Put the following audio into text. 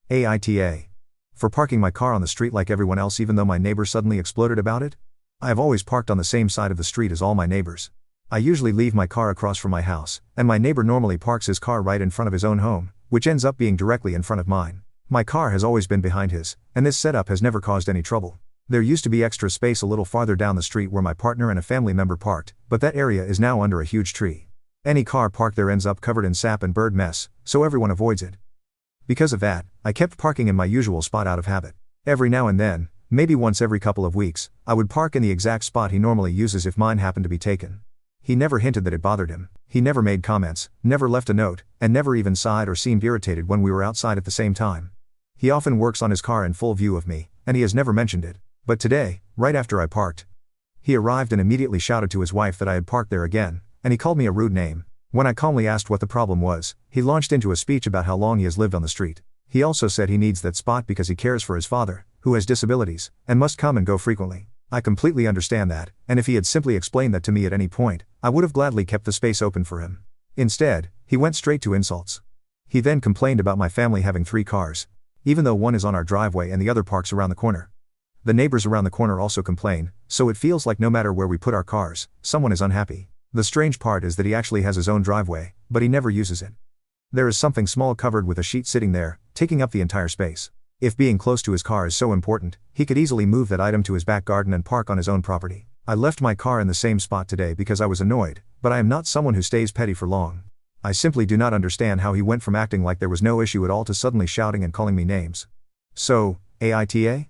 AITA. For parking my car on the street like everyone else even though my neighbor suddenly exploded about it? I have always parked on the same side of the street as all my neighbors. I usually leave my car across from my house, and my neighbor normally parks his car right in front of his own home, which ends up being directly in front of mine. My car has always been behind his, and this setup has never caused any trouble. There used to be extra space a little farther down the street where my partner and a family member parked, but that area is now under a huge tree. Any car parked there ends up covered in sap and bird mess, so everyone avoids it. Because of that, I kept parking in my usual spot out of habit. Every now and then, maybe once every couple of weeks, I would park in the exact spot he normally uses if mine happened to be taken. He never hinted that it bothered him, he never made comments, never left a note, and never even sighed or seemed irritated when we were outside at the same time. He often works on his car in full view of me, and he has never mentioned it. But today, right after I parked, he arrived and immediately shouted to his wife that I had parked there again, and he called me a rude name. When I calmly asked what the problem was, he launched into a speech about how long he has lived on the street. He also said he needs that spot because he cares for his father, who has disabilities, and must come and go frequently. I completely understand that, and if he had simply explained that to me at any point, I would have gladly kept the space open for him. Instead, he went straight to insults. He then complained about my family having 3 cars, even though one is on our driveway and the other parks around the corner. The neighbors around the corner also complain, so it feels like no matter where we put our cars, someone is unhappy. The strange part is that he actually has his own driveway, but he never uses it. There is something small covered with a sheet sitting there, taking up the entire space. If being close to his car is so important, he could easily move that item to his back garden and park on his own property. I left my car in the same spot today because I was annoyed, but I am not someone who stays petty for long. I simply do not understand how he went from acting like there was no issue at all to suddenly shouting and calling me names. So, AITA?